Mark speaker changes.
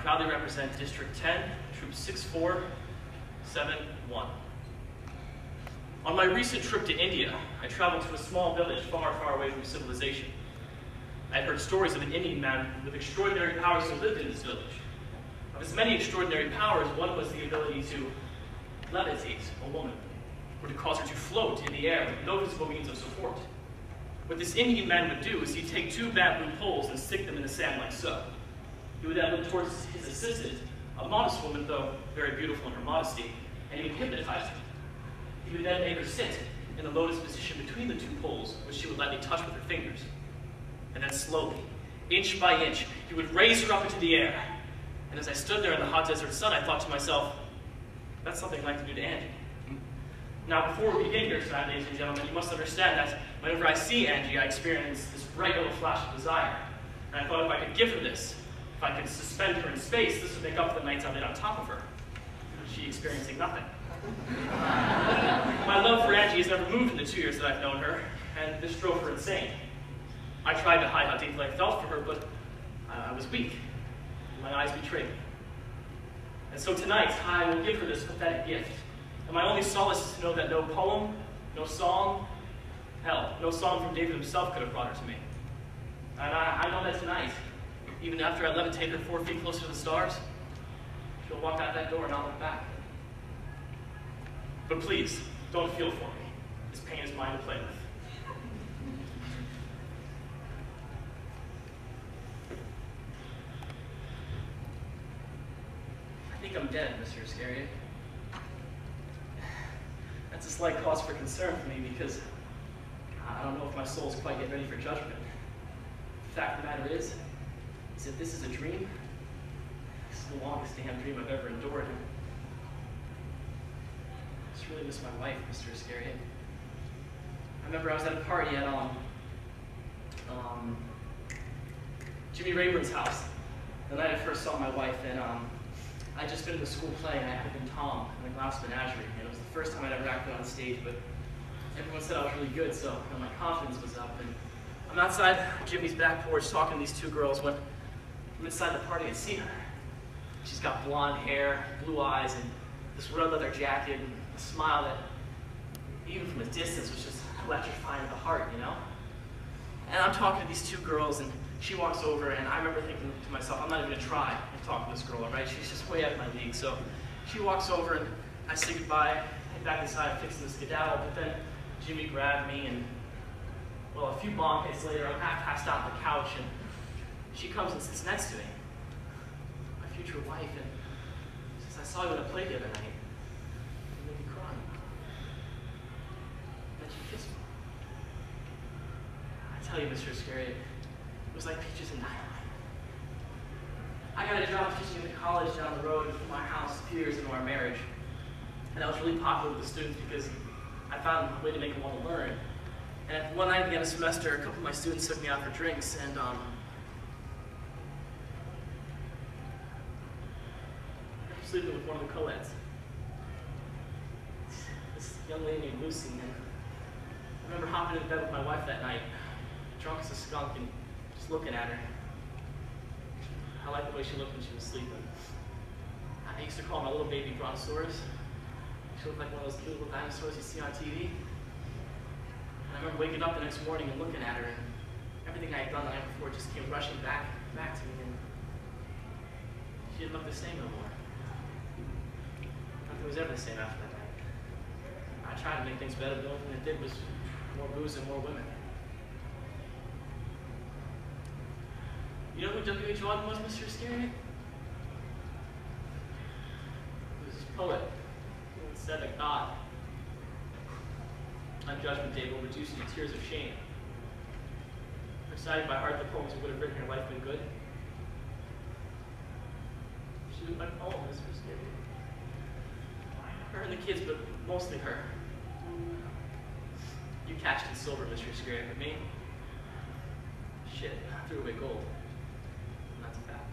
Speaker 1: proudly represent District 10, Troop 6471. On my recent trip to India, I traveled to a small village far, far away from civilization. I had heard stories of an Indian man with extraordinary powers who lived in this village. Of his many extraordinary powers, one was the ability to levitate a woman, or to cause her to float in the air with no visible means of support. What this Indian man would do is he'd take two bamboo poles and stick them in the sand like so. He would then look towards his assistant, a modest woman, though very beautiful in her modesty, and he would hypnotize her. He would then make her sit in the lotus position between the two poles, which she would lightly touch with her fingers. And then slowly, inch by inch, he would raise her up into the air. And as I stood there in the hot desert sun, I thought to myself, that's something I'd like to do to Angie. Now, before we begin here tonight, ladies and gentlemen, you must understand that whenever I see Angie, I experience this bright little flash of desire. And I thought if I could give her this, if I could suspend her in space, this would make up for the nights I laid on top of her. She experiencing nothing. My love for Angie has never moved in the 2 years that I've known her, and this drove her insane. I tried to hide how deeply I felt for her, but I was weak. My eyes betrayed me. And so tonight, I will give her this pathetic gift. And my only solace is to know that no poem, no song, hell, no song from David himself could have brought her to me. And I know that tonight, even after I levitate her 4 feet closer to the stars, she'll walk out that door and not look back. But please, don't feel for me. This pain is mine to play with. I think I'm dead, Mr. Iscariot. That's a slight cause for concern for me because I don't know if my soul's quite yet ready for judgment. The fact of the matter is that this is a dream. This is the longest damn dream I've ever endured. I just really miss my wife, Mr. Iscariot. I remember I was at a party at Jimmy Rayburn's house the night I first saw my wife, and I'd just been in the school play, and I had been Tom in the Glass Menagerie, and it was the first time I'd ever acted on stage, but everyone said I was really good, so my confidence was up. And I'm outside Jimmy's back porch talking to these two girls when I'm inside the party and see her. She's got blonde hair, blue eyes, and this red leather jacket, and a smile that, even from a distance, was just electrifying the heart, you know? And I'm talking to these two girls, and she walks over, and I remember thinking to myself, I'm not even gonna try to talk to this girl, all right? She's just way out of my league. So she walks over, and I say goodbye, head back inside, fixing the skedaddle, but then Jimmy grabbed me, and well, a few bomb hits later, I'm half passed out on the couch, and she comes and sits next to me, my future wife, and says, I saw you at a play the other night. You made me cry. Then she kissed me. I tell you, Mr. Iscariot, it was like peaches and dynamite. I got a job teaching in the college down the road from my house a few years into our marriage. And I was really popular with the students because I found a way to make them want to learn. And one night at the end of the semester, a couple of my students took me out for drinks, and I was sleeping with one of the co-eds. This young lady named Lucy, and I remember hopping into bed with my wife that night, drunk as a skunk, and just looking at her. I liked the way she looked when she was sleeping. I used to call her my little baby brontosaurus. She looked like one of those cute little dinosaurs you see on TV. And I remember waking up the next morning and looking at her, and everything I had done the night before just came rushing back to me, and she didn't look the same no more. Nothing was ever the same after that night. I tried to make things better, but the only thing it did was more booze and more women. You know who W.H. Auden was, Mr. Iscariot? He was this poet who said that God, on Judgment Day, will reduce you to tears of shame. Recited by heart the poems who would have written her life been good. She was my poem, Mr. Iscariot. Her and the kids, but mostly her. You cashed in silver, Mr. Iscariot, but me? Shit, I threw away gold. That's a fact.